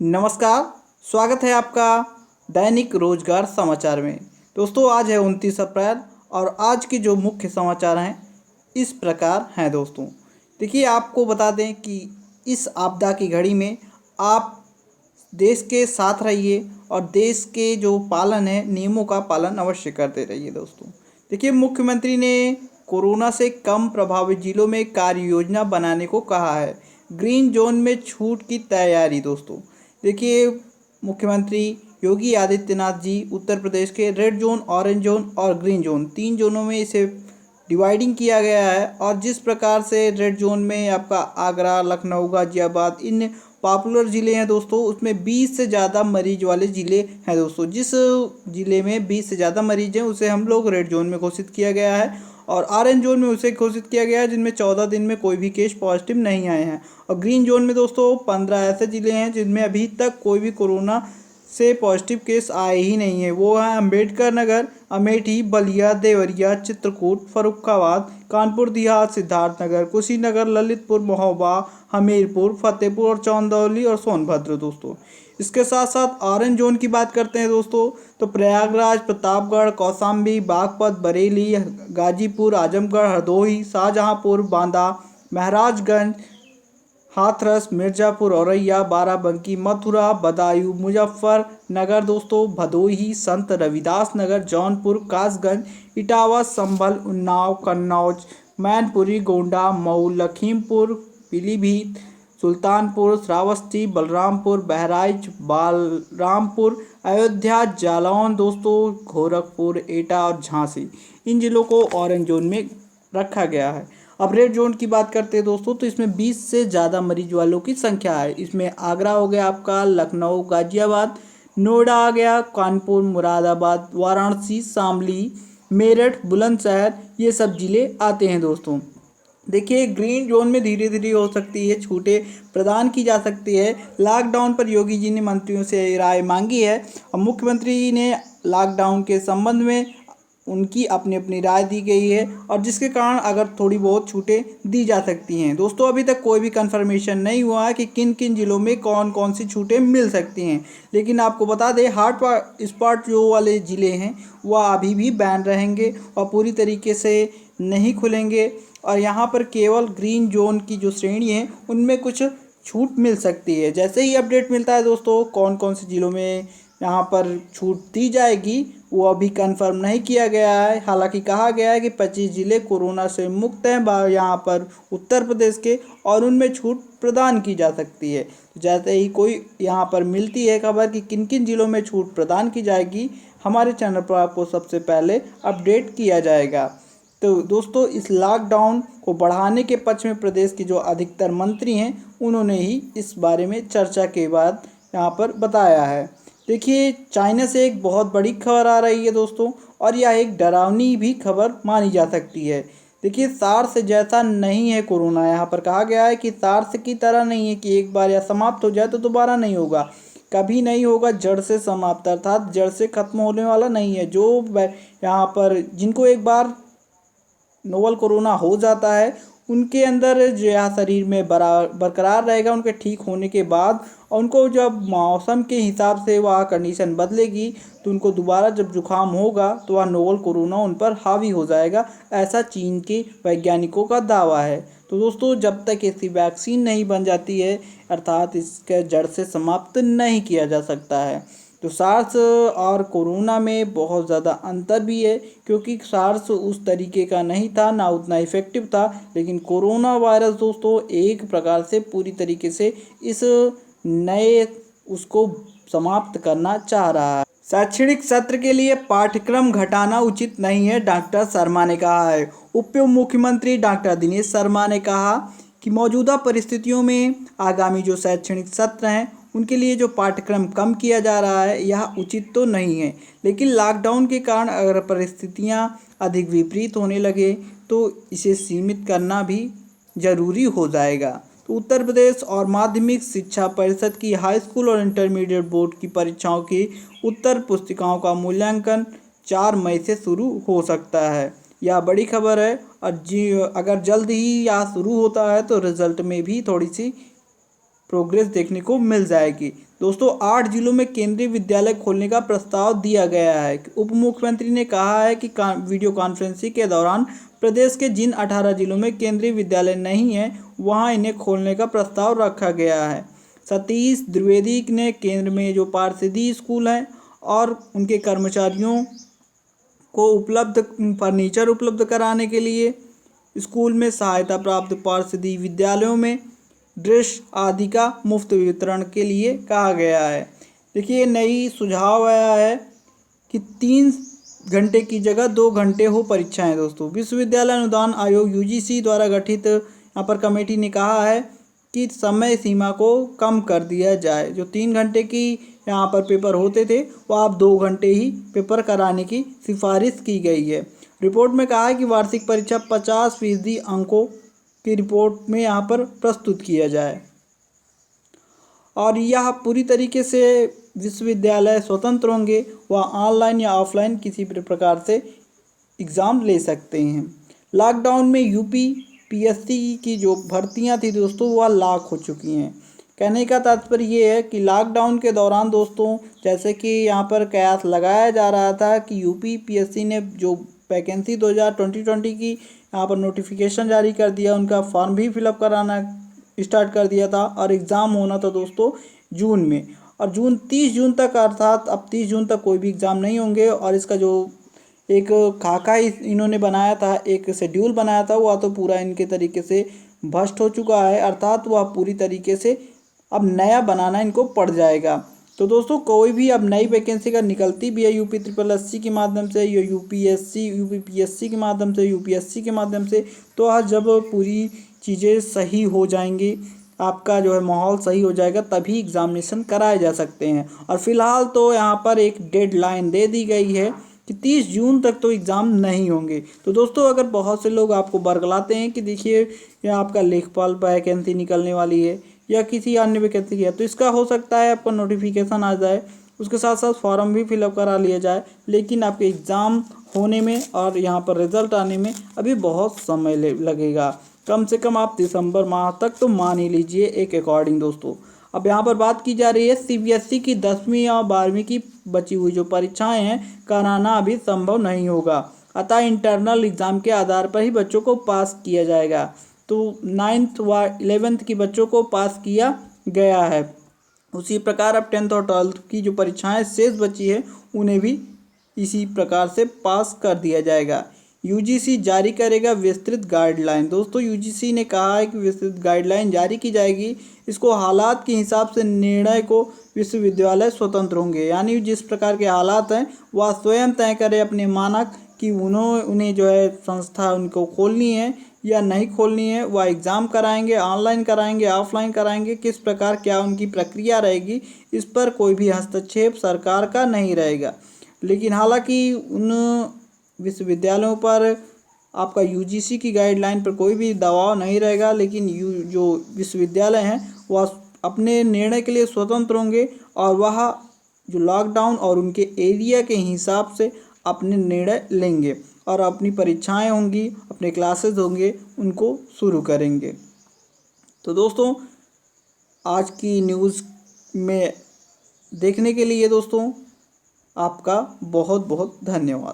नमस्कार। स्वागत है आपका दैनिक रोजगार समाचार में। दोस्तों, आज है 29 अप्रैल और आज के जो मुख्य समाचार हैं इस प्रकार हैं। दोस्तों देखिए, आपको बता दें कि इस आपदा की घड़ी में आप देश के साथ रहिए और देश के जो पालन है नियमों का पालन अवश्य करते रहिए। दोस्तों देखिए, मुख्यमंत्री ने कोरोना से कम प्रभावित जिलों में कार्य योजना बनाने को कहा है। ग्रीन जोन में छूट की तैयारी। दोस्तों देखिए, मुख्यमंत्री योगी आदित्यनाथ जी उत्तर प्रदेश के रेड जोन, ऑरेंज जोन और ग्रीन जोन, तीन जोनों में इसे डिवाइडिंग किया गया है। और जिस प्रकार से रेड जोन में आपका आगरा, लखनऊ, गाजियाबाद इन पॉपुलर ज़िले हैं दोस्तों, उसमें 20 से ज़्यादा मरीज वाले ज़िले हैं। दोस्तों जिस ज़िले में 20 से ज़्यादा मरीज हैं उसे हम लोग रेड जोन में घोषित किया गया है और ऑरेंज जोन में उसे घोषित किया गया है जिनमें 14 दिन में कोई भी केस पॉजिटिव नहीं आए हैं। और ग्रीन जोन में दोस्तों 15 ऐसे ज़िले हैं जिनमें अभी तक कोई भी कोरोना से पॉजिटिव केस आए ही नहीं है। वो हैं अम्बेडकर नगर, अमेठी, बलिया, देवरिया, चित्रकूट, फर्रुखाबाद, कानपुर देहात, सिद्धार्थनगर, कुशीनगर, ललितपुर, महोबा, हमीरपुर, फतेहपुर और चंदौली और सोनभद्र। दोस्तों इसके साथ साथ ऑरेंज जोन की बात करते हैं दोस्तों, तो प्रयागराज, प्रतापगढ़, कौशाम्बी, बागपत, बरेली, गाजीपुर, आजमगढ़, हरदोई, शाहजहांपुर, बांदा, महराजगंज, हाथरस, मिर्ज़ापुर, औरैया, बाराबंकी, मथुरा, बदायूं, मुजफ्फरनगर दोस्तों, भदोही, संत रविदास नगर, जौनपुर, कासगंज, इटावा, संभल, उन्नाव, कन्नौज, मैनपुरी, गोंडा, मऊ, लखीमपुर, पीलीभीत, सुल्तानपुर, श्रावस्ती, बलरामपुर, बहराइच, बालरामपुर, अयोध्या, जालौन दोस्तों, गोरखपुर, एटा और झांसी, इन जिलों को ऑरेंज जोन में रखा गया है। अब रेड जोन की बात करते हैं दोस्तों, तो इसमें 20 से ज़्यादा मरीज वालों की संख्या है। इसमें आगरा हो गया आपका, लखनऊ, गाजियाबाद, नोएडा आ गया, कानपुर, मुरादाबाद, वाराणसी, शामली, मेरठ, बुलंदशहर, ये सब ज़िले आते हैं। दोस्तों देखिए, ग्रीन जोन में धीरे धीरे हो सकती है छूटें प्रदान की जा सकती है। लॉकडाउन पर योगी जी ने मंत्रियों से राय मांगी है और मुख्यमंत्री ने लॉकडाउन के संबंध में उनकी अपनी अपनी राय दी गई है और जिसके कारण अगर थोड़ी बहुत छूटें दी जा सकती हैं। दोस्तों अभी तक कोई भी कंफर्मेशन नहीं हुआ है कि किन किन ज़िलों में कौन कौन सी छूटें मिल सकती हैं, लेकिन आपको बता दें हॉट स्पॉट जो वाले ज़िले हैं वह अभी भी बैन रहेंगे और पूरी तरीके से नहीं खुलेंगे। और यहाँ पर केवल ग्रीन जोन की जो श्रेणी है उनमें कुछ छूट मिल सकती है। जैसे ही अपडेट मिलता है दोस्तों कौन कौन से ज़िलों में यहाँ पर छूट दी जाएगी वो अभी कंफर्म नहीं किया गया है। हालांकि कहा गया है कि 25 ज़िले कोरोना से मुक्त हैं यहाँ पर उत्तर प्रदेश के, और उनमें छूट प्रदान की जा सकती है। जैसे ही कोई यहाँ पर मिलती है खबर कि किन किन ज़िलों में छूट प्रदान की जाएगी, हमारे चैनल पर आपको सबसे पहले अपडेट किया जाएगा। तो दोस्तों इस लॉकडाउन को बढ़ाने के पक्ष में प्रदेश के जो अधिकतर मंत्री हैं उन्होंने ही इस बारे में चर्चा के बाद यहाँ पर बताया है। देखिए, चाइना से एक बहुत बड़ी खबर आ रही है दोस्तों, और यह एक डरावनी भी खबर मानी जा सकती है। देखिए, सार्स जैसा नहीं है कोरोना। यहाँ पर कहा गया है कि सार्स की तरह नहीं है कि एक बार यह समाप्त हो जाए तो दोबारा नहीं होगा, कभी नहीं होगा, जड़ से समाप्त अर्थात जड़ से खत्म होने वाला नहीं है। जो यहाँ पर जिनको एक बार नोवल कोरोना हो जाता है उनके अंदर जो यह शरीर में बरकरार रहेगा उनके ठीक होने के बाद, और उनको जब मौसम के हिसाब से वह कंडीशन बदलेगी तो उनको दोबारा जब जुकाम होगा तो वह नोवल कोरोना उन पर हावी हो जाएगा, ऐसा चीन के वैज्ञानिकों का दावा है। तो दोस्तों जब तक इसकी वैक्सीन नहीं बन जाती है अर्थात इसके जड़ से समाप्त नहीं किया जा सकता है। तो सार्स और कोरोना में बहुत ज़्यादा अंतर भी है, क्योंकि सार्स उस तरीके का नहीं था, ना उतना इफ़ेक्टिव था, लेकिन कोरोना वायरस दोस्तों एक प्रकार से पूरी तरीके से इस नए उसको समाप्त करना चाह रहा है। शैक्षणिक सत्र के लिए पाठ्यक्रम घटाना उचित नहीं है, डॉक्टर शर्मा ने कहा है। उप मुख्यमंत्री डॉक्टर दिनेश शर्मा ने कहा कि मौजूदा परिस्थितियों में आगामी जो शैक्षणिक सत्र हैं उनके लिए जो पाठ्यक्रम कम किया जा रहा है यह उचित तो नहीं है, लेकिन लॉकडाउन के कारण अगर परिस्थितियां अधिक विपरीत होने लगे तो इसे सीमित करना भी जरूरी हो जाएगा। तो उत्तर प्रदेश और माध्यमिक शिक्षा परिषद की हाई स्कूल और इंटरमीडिएट बोर्ड की परीक्षाओं की उत्तर पुस्तिकाओं का मूल्यांकन 4 मई से शुरू हो सकता है। यह बड़ी खबर है और अगर जल्द ही यह शुरू होता है तो रिजल्ट में भी थोड़ी सी प्रोग्रेस देखने को मिल जाएगी। दोस्तों 8 जिलों में केंद्रीय विद्यालय खोलने का प्रस्ताव दिया गया है। उप मुख्यमंत्री ने कहा है कि वीडियो कॉन्फ्रेंसिंग के दौरान प्रदेश के जिन 18 जिलों में केंद्रीय विद्यालय नहीं है वहां इन्हें खोलने का प्रस्ताव रखा गया है। सतीश द्विवेदी ने केंद्र में जो पारसिद्धि स्कूल हैं और उनके कर्मचारियों को फर्नीचर उपलब्ध कराने के लिए स्कूल में सहायता प्राप्त पारसिद्धि विद्यालयों में ड्रेस आदि का मुफ्त वितरण के लिए कहा गया है। देखिए नई सुझाव आया है कि 3 घंटे की जगह 2 घंटे हो परीक्षाएं। दोस्तों विश्वविद्यालय अनुदान आयोग यूजीसी द्वारा गठित यहाँ पर कमेटी ने कहा है कि समय सीमा को कम कर दिया जाए। जो 3 घंटे की यहाँ पर पेपर होते थे वो आप 2 घंटे ही पेपर कराने की सिफारिश की गई है। रिपोर्ट में कहा है कि वार्षिक परीक्षा 50% अंकों की रिपोर्ट में यहाँ पर प्रस्तुत किया जाए और यह पूरी तरीके से विश्वविद्यालय स्वतंत्र होंगे, वह ऑनलाइन या ऑफलाइन किसी भी प्रकार से एग्ज़ाम ले सकते हैं। लॉकडाउन में यूपी पीएससी की जो भर्तियां थी दोस्तों वह लाख हो चुकी हैं। कहने का तात्पर्य ये है कि लॉकडाउन के दौरान दोस्तों जैसे कि यहाँ पर कयास लगाया जा रहा था कि यूपी पीएससी ने जो वैकेंसी 2020 की यहाँ पर नोटिफिकेशन जारी कर दिया, उनका फॉर्म भी फिलअप कराना स्टार्ट कर दिया था और एग्ज़ाम होना था दोस्तों जून में, और 30 जून तक, अर्थात अब 30 जून तक कोई भी एग्ज़ाम नहीं होंगे। और इसका जो एक खाका इन्होंने बनाया था, एक शेड्यूल बनाया था, वह तो पूरा इनके तरीके से भ्रष्ट हो चुका है, अर्थात वह पूरी तरीके से अब नया बनाना इनको पड़ जाएगा। तो दोस्तों कोई भी अब नई वैकेंसी का निकलती भी है यूपी SSS के माध्यम से, या यूपीएससी यूपीपीएससी के माध्यम से, यूपीएससी के माध्यम से, तो आज जब पूरी चीज़ें सही हो जाएंगी, आपका जो है माहौल सही हो जाएगा, तभी एग्ज़ामिनेशन कराए जा सकते हैं। और फिलहाल तो यहाँ पर एक डेडलाइन दे दी गई है कि 30 जून तक तो एग्ज़ाम नहीं होंगे। तो दोस्तों अगर बहुत से लोग आपको बरगलाते हैं कि देखिए यह आपका लेखपाल वैकेंसी निकलने वाली है या किसी अन्य वैकेंसी है, तो इसका हो सकता है आपका नोटिफिकेशन आ जाए, उसके साथ साथ फॉर्म भी फिलअप करा लिया जाए, लेकिन आपके एग्ज़ाम होने में और यहाँ पर रिज़ल्ट आने में अभी बहुत समय लगेगा। कम से कम आप दिसंबर माह तक तो मान ही लीजिए एक अकॉर्डिंग। दोस्तों अब यहाँ पर बात की जा रही है सीबीएसई की 10वीं और 12वीं की बची हुई जो परीक्षाएं हैं कराना अभी संभव नहीं होगा, अतः इंटरनल एग्ज़ाम के आधार पर ही बच्चों को पास किया जाएगा। तो 9th व 11th की बच्चों को पास किया गया है, उसी प्रकार अब 10th और 12th की जो परीक्षाएं शेष बची है उन्हें भी इसी प्रकार से पास कर दिया जाएगा। यूजीसी जारी करेगा विस्तृत गाइडलाइन। दोस्तों यूजीसी ने कहा है कि विस्तृत गाइडलाइन जारी की जाएगी, इसको हालात के हिसाब से निर्णय को विश्वविद्यालय स्वतंत्र होंगे, यानी जिस प्रकार के हालात हैं वह स्वयं तय करें अपने मानक कि उन्हें जो है संस्था उनको खोलनी है या नहीं खोलनी है, वह एग्ज़ाम कराएंगे, ऑनलाइन कराएंगे, ऑफलाइन कराएंगे, किस प्रकार क्या उनकी प्रक्रिया रहेगी, इस पर कोई भी हस्तक्षेप सरकार का नहीं रहेगा। लेकिन हालांकि उन विश्वविद्यालयों पर आपका यूजीसी की गाइडलाइन पर कोई भी दबाव नहीं रहेगा, लेकिन जो विश्वविद्यालय हैं वह अपने निर्णय के लिए स्वतंत्र होंगे और वह जो लॉकडाउन और उनके एरिया के हिसाब से अपने निर्णय लेंगे और अपनी परीक्षाएं होंगी, अपने क्लासेस होंगे, उनको शुरू करेंगे। तो दोस्तों आज की न्यूज़ में देखने के लिए दोस्तों आपका बहुत बहुत धन्यवाद।